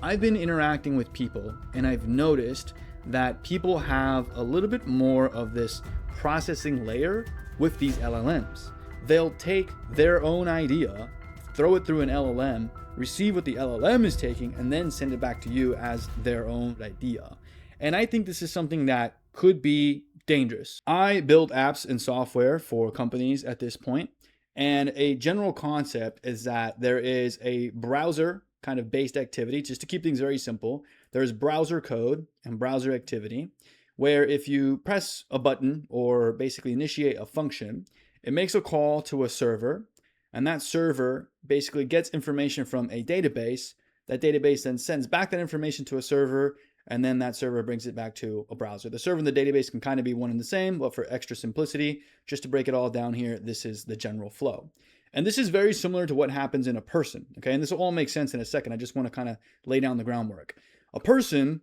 I've been interacting with people and I've noticed that people have a little bit more of this processing layer with these LLMs. They'll take their own idea, throw it through an LLM, receive what the LLM is taking, and then send it back to you as their own idea. And I think this is something that could be dangerous. I build apps and software for companies at this point, and a general concept is that there is a browser kind of based activity. Just to keep things very simple, there's browser code and browser activity, where if you press a button or basically initiate a function, it makes a call to a server, and that server basically gets information from a database. That database then sends back that information to a server, and then that server brings it back to a browser. The server and the database can kind of be one and the same, but for extra simplicity, just to break it all down here, this is the general flow. And this is very similar to what happens in a person, okay? And this will all make sense in a second. I just want to kind of lay down the groundwork. A person,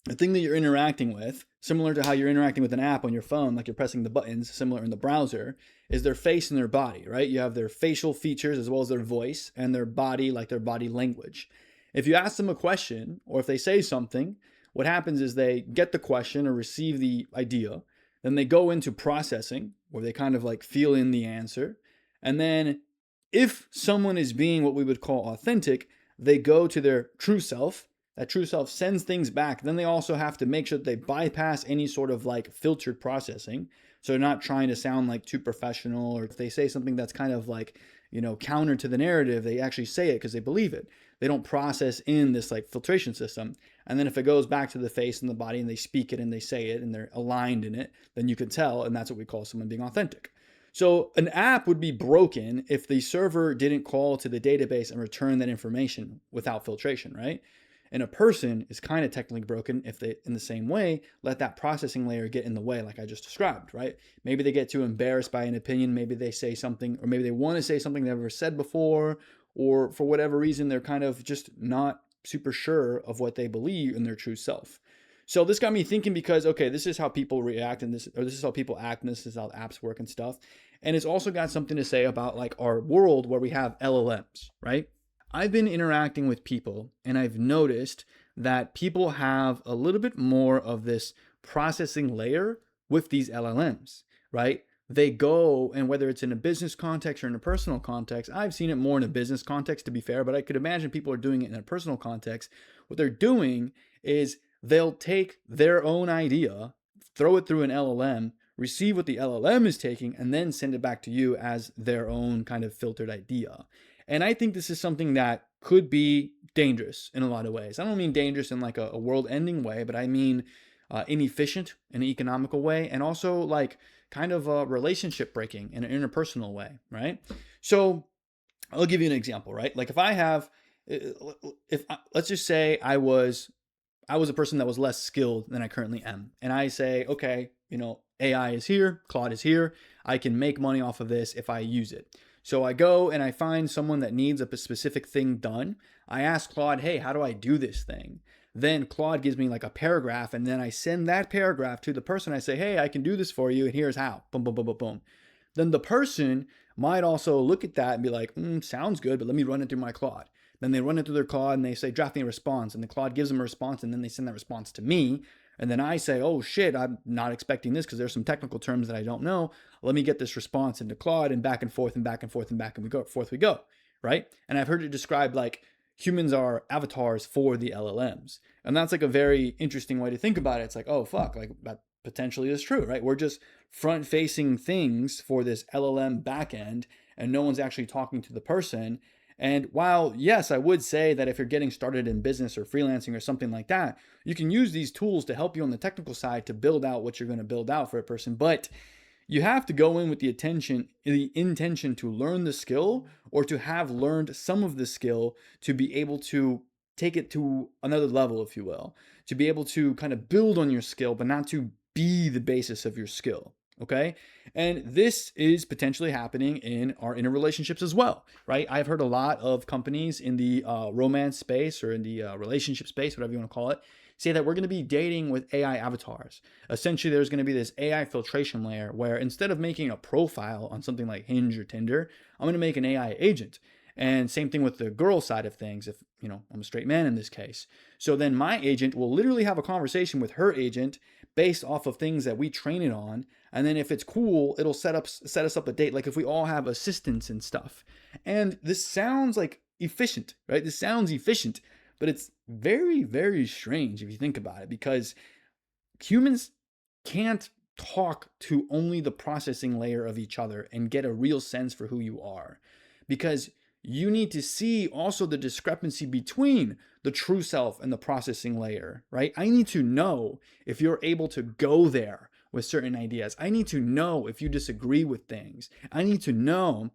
the thing that you're interacting with, similar to how you're interacting with an app on your phone, like you're pressing the buttons, similar in the browser, is their face and their body, right? You have their facial features as well as their voice, and their body, like their body language. If you ask them a question, or if they say something, what happens is they get the question or receive the idea, then they go into processing, where they kind of like feel in the answer, and then if someone is being what we would call authentic, they go to their true self. That true self sends things back. Then they also have to make sure that they bypass any sort of like filtered processing. So they're not trying to sound like too professional, or if they say something that's kind of like, counter to the narrative, they actually say it because they believe it. They don't process in this like filtration system. And then if it goes back to the face and the body and they speak it and they say it and they're aligned in it, then you can tell. And that's what we call someone being authentic. So an app would be broken if the server didn't call to the database and return that information without filtration, right? And a person is kind of technically broken if they, in the same way, let that processing layer get in the way, like I just described, right? Maybe they get too embarrassed by an opinion. Maybe they say something, or maybe they want to say something they've never said before, or for whatever reason, they're kind of just not super sure of what they believe in their true self. So this got me thinking because, okay, this is how people react this is how people act, and this is how apps work and stuff. And it's also got something to say about like our world where we have LLMs, right? I've been interacting with people and I've noticed that people have a little bit more of this processing layer with these LLMs, right? They go, and whether it's in a business context or in a personal context, I've seen it more in a business context to be fair, but I could imagine people are doing it in a personal context. What they're doing is they'll take their own idea, throw it through an LLM, receive what the LLM is taking, and then send it back to you as their own kind of filtered idea. And I think this is something that could be dangerous in a lot of ways. I don't mean dangerous in like a world-ending way, but I mean inefficient in an economical way, and also like kind of a relationship breaking in an interpersonal way, right? So I'll give you an example, right? Like let's just say I was a person that was less skilled than I currently am. And I say, okay, AI is here, Claude is here. I can make money off of this if I use it. So I go and I find someone that needs a specific thing done. I ask Claude, hey, how do I do this thing? Then Claude gives me like a paragraph, and then I send that paragraph to the person. I say, hey, I can do this for you, and here's how. Boom, boom, boom, boom, boom. Then the person might also look at that and be like, sounds good, but let me run it through my Claude. Then they run it through their Claude and they say, draft me a response. And the Claude gives them a response, and then they send that response to me. And then I say, oh shit, I'm not expecting this because there's some technical terms that I don't know. Let me get this response into Claude, and back and forth and back and forth and back and forth we go, right? And I've heard it described like humans are avatars for the LLMs. And that's like a very interesting way to think about it. It's like, oh fuck, like that potentially is true, right? We're just front-facing things for this LLM backend, and no one's actually talking to the person. And while, yes, I would say that if you're getting started in business or freelancing or something like that, you can use these tools to help you on the technical side to build out what you're going to build out for a person. But you have to go in with the intention to learn the skill, or to have learned some of the skill to be able to take it to another level, if you will, to be able to kind of build on your skill, but not to be the basis of your skill. Okay. And this is potentially happening in our interrelationships as well, right? I've heard a lot of companies in the romance space, or in the relationship space, whatever you want to call it, say that we're going to be dating with AI avatars. Essentially, there's going to be this AI filtration layer where instead of making a profile on something like Hinge or Tinder, I'm going to make an AI agent. And same thing with the girl side of things, if, you know, I'm a straight man in this case. So then my agent will literally have a conversation with her agent based off of things that we train it on. And then if it's cool, it'll set us up a date. Like if we all have assistants and stuff. And this sounds like efficient, right? This sounds efficient, but it's very, very strange if you think about it, because humans can't talk to only the processing layer of each other and get a real sense for who you are, because you need to see also the discrepancy between the true self and the processing layer, right? I need to know if you're able to go there with certain ideas. I need to know if you disagree with things. I need to know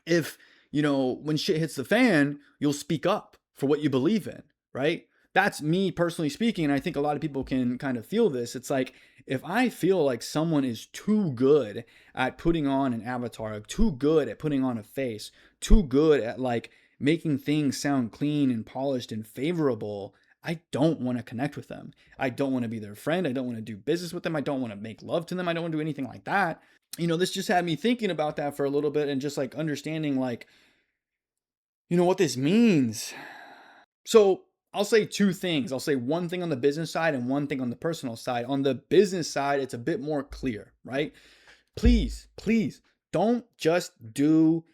if, you know, when shit hits the fan, you'll speak up for what you believe in, right? That's me personally speaking. And I think a lot of people can kind of feel this. It's like, if I feel like someone is too good at putting on an avatar, too good at putting on a face, too good at like making things sound clean and polished and favorable, I don't want to connect with them. I don't want to be their friend. I don't want to do business with them. I don't want to make love to them. I don't want to do anything like that. You know, this just had me thinking about that for a little bit and just like understanding like, you know, what this means. So I'll say two things. I'll say one thing on the business side and one thing on the personal side. On the business side, it's a bit more clear, right? Please, please don't just do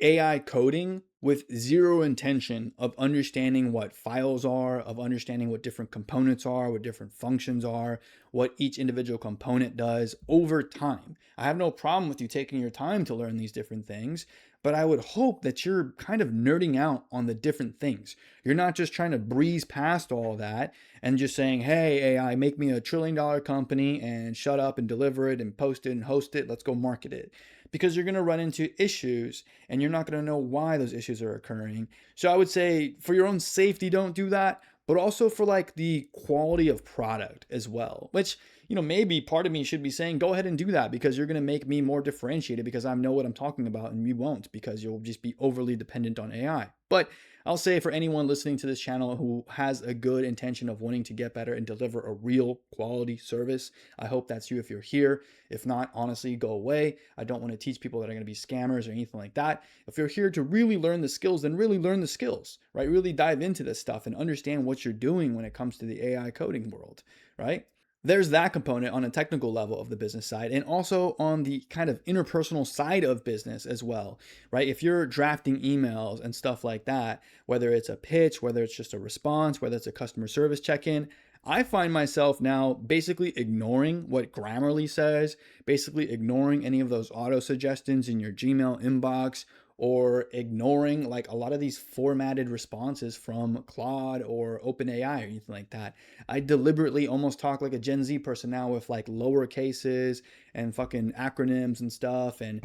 AI coding with zero intention of understanding what files are, of understanding what different components are, what different functions are, what each individual component does over time. I have no problem with you taking your time to learn these different things, but I would hope that you're kind of nerding out on the different things. You're not just trying to breeze past all that and just saying, hey, AI, make me $1 trillion company and shut up and deliver it and post it and host it. Let's go market it. Because you're going to run into issues and you're not going to know why those issues are occurring. So I would say for your own safety, don't do that, but also for like the quality of product as well, which, you know, maybe part of me should be saying, go ahead and do that because you're going to make me more differentiated because I know what I'm talking about and you won't, because you'll just be overly dependent on AI. But I'll say for anyone listening to this channel who has a good intention of wanting to get better and deliver a real quality service, I hope that's you if you're here. If not, honestly, go away. I don't want to teach people that are going to be scammers or anything like that. If you're here to really learn the skills, then really learn the skills, right? Really dive into this stuff and understand what you're doing when it comes to the AI coding world, right? There's that component on a technical level of the business side, and also on the kind of interpersonal side of business as well, right? If you're drafting emails and stuff like that, whether it's a pitch, whether it's just a response, whether it's a customer service check-in, I find myself now basically ignoring what Grammarly says, basically ignoring any of those auto suggestions in your Gmail inbox, or ignoring like a lot of these formatted responses from Claude or OpenAI or anything like that. I deliberately almost talk like a Gen Z person now with like lower cases and fucking acronyms and stuff. And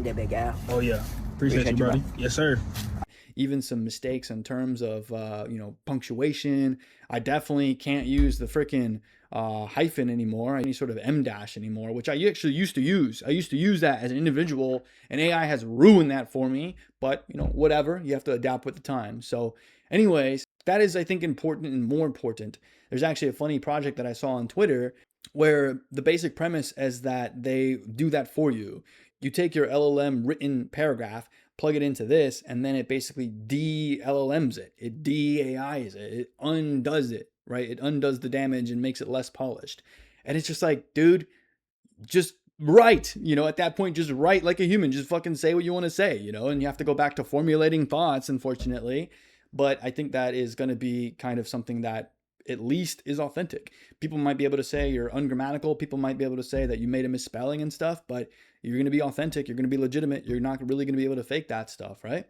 big guy. Oh yeah, appreciate you, buddy. Yes, sir. Even some mistakes in terms of punctuation. I definitely can't use the freaking hyphen anymore, any sort of M dash anymore, which I actually used to use. I used to use that as an individual, and AI has ruined that for me. But you know, whatever, you have to adapt with the time. So anyways, that is, I think, important. And more important, there's actually a funny project that I saw on Twitter where the basic premise is that they do that for you. You take your LLM written paragraph, plug it into this, and then it basically de-LLMs it. It de-AIs it. It undoes it, right? It undoes the damage and makes it less polished. And it's just like, dude, just write, you know, at that point, just write like a human. Just fucking say what you want to say, you know, and you have to go back to formulating thoughts, unfortunately. But I think that is going to be kind of something that at least is authentic. People might be able to say you're ungrammatical. People might be able to say that you made a misspelling and stuff, but you're going to be authentic. You're going to be legitimate. You're not really going to be able to fake that stuff, right?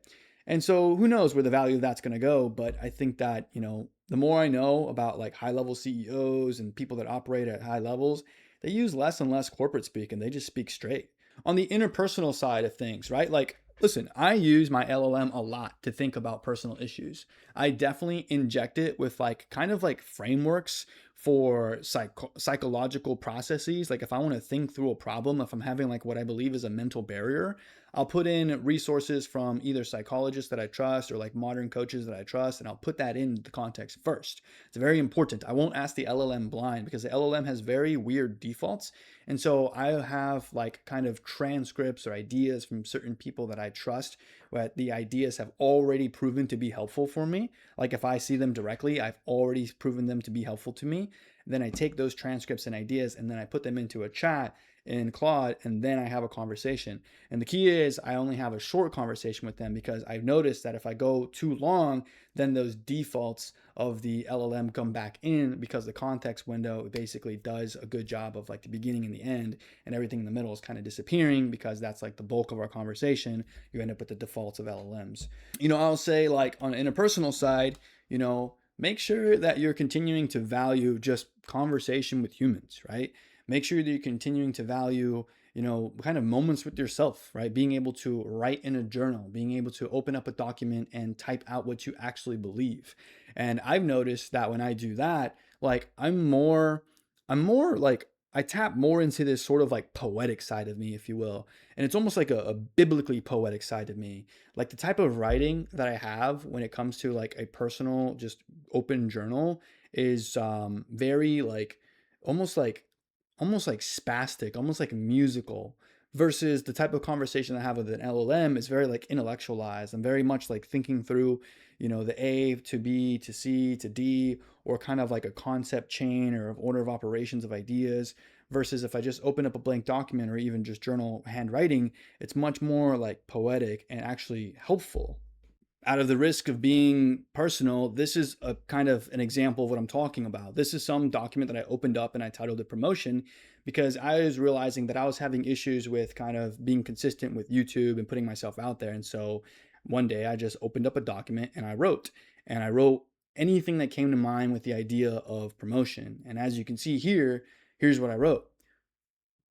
And so who knows where the value of that's going to go. But I think that, you know, the more I know about like high level CEOs and people that operate at high levels, they use less and less corporate speak and they just speak straight. On the interpersonal side of things, right? Like, listen, I use my LLM a lot to think about personal issues. I definitely inject it with like kind of like frameworks for psychological processes. Like if I want to think through a problem, if I'm having like what I believe is a mental barrier, I'll put in resources from either psychologists that I trust or like modern coaches that I trust, and I'll put that in the context first. It's very important. I won't ask the LLM blind because the LLM has very weird defaults. And so I have like kind of transcripts or ideas from certain people that I trust, but the ideas have already proven to be helpful for me. Like if I see them directly, I've already proven them to be helpful to me. Then I take those transcripts and ideas and then I put them into a chat in Claude, and then I have a conversation. And the key is I only have a short conversation with them because I've noticed that if I go too long, then those defaults of the LLM come back in because the context window basically does a good job of like the beginning and the end, and everything in the middle is kind of disappearing because that's like the bulk of our conversation. You end up with the defaults of LLMs. I'll say like on an interpersonal side, make sure that you're continuing to value just conversation with humans, right? Make sure that you're continuing to value, kind of moments with yourself, right? Being able to write in a journal, being able to open up a document and type out what you actually believe. And I've noticed that when I do that, like I'm more like, I tap more into this sort of like poetic side of me, if you will. And it's almost like a biblically poetic side of me. Like the type of writing that I have when it comes to like a personal, just open journal is very like, almost like almost like spastic, almost like musical, versus the type of conversation I have with an LLM is very like intellectualized. I'm very much like thinking through, the A to B to C to D, or kind of like a concept chain or of order of operations of ideas. Versus if I just open up a blank document or even just journal handwriting, it's much more like poetic and actually helpful. Out of the risk of being personal, this is a kind of an example of what I'm talking about. This is some document that I opened up and I titled it Promotion because I was realizing that I was having issues with kind of being consistent with YouTube and putting myself out there. And so one day I just opened up a document and I wrote anything that came to mind with the idea of promotion. And as you can see here, here's what I wrote.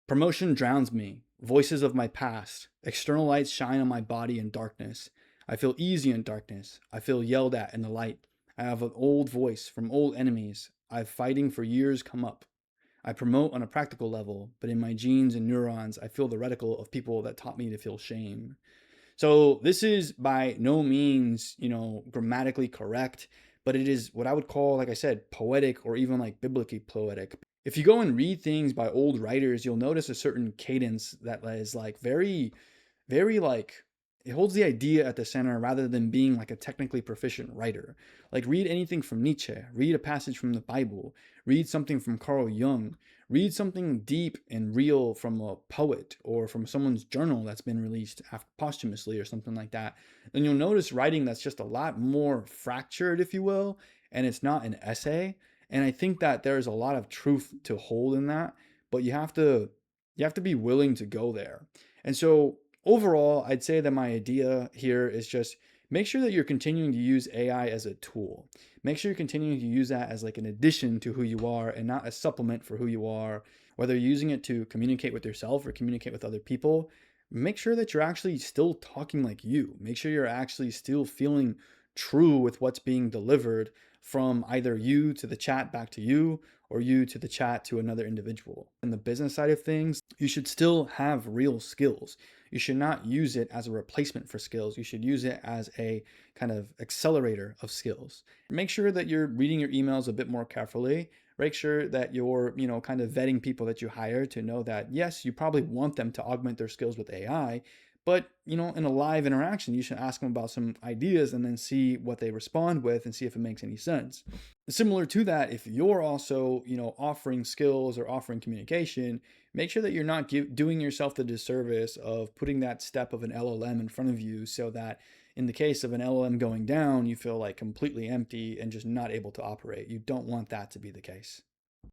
Promotion drowns me. Voices of my past. External lights shine on my body in darkness. I feel easy in darkness. I feel yelled at in the light. I have an old voice from old enemies. I've fighting for years come up. I promote on a practical level, but in my genes and neurons, I feel the reticle of people that taught me to feel shame. So this is by no means, grammatically correct, but it is what I would call, like I said, poetic or even like biblically poetic. If you go and read things by old writers, you'll notice a certain cadence that is like very, very like, it holds the idea at the center rather than being like a technically proficient writer. Like read anything from Nietzsche, read a passage from the Bible, read something from Carl Jung, read something deep and real from a poet or from someone's journal that's been released posthumously or something like that. Then you'll notice writing that's just a lot more fractured, if you will, and it's not an essay. And I think that there's a lot of truth to hold in that, but you have to be willing to go there. And so overall, I'd say that my idea here is just make sure that you're continuing to use AI as a tool. Make sure you're continuing to use that as like an addition to who you are and not a supplement for who you are. Whether you're using it to communicate with yourself or communicate with other people, make sure that you're actually still talking like you. Make sure you're actually still feeling true with what's being delivered from either you to the chat back to you or you to the chat to another individual. In the business side of things, you should still have real skills. You should not use it as a replacement for skills. You should use it as a kind of accelerator of skills. Make sure that you're reading your emails a bit more carefully. Make sure that you're, kind of vetting people that you hire to know that, yes, you probably want them to augment their skills with AI, but, in a live interaction, you should ask them about some ideas and then see what they respond with and see if it makes any sense. Similar to that, if you're also, offering skills or offering communication, make sure that you're not doing yourself the disservice of putting that step of an LLM in front of you so that in the case of an LLM going down, you feel like completely empty and just not able to operate. You don't want that to be the case.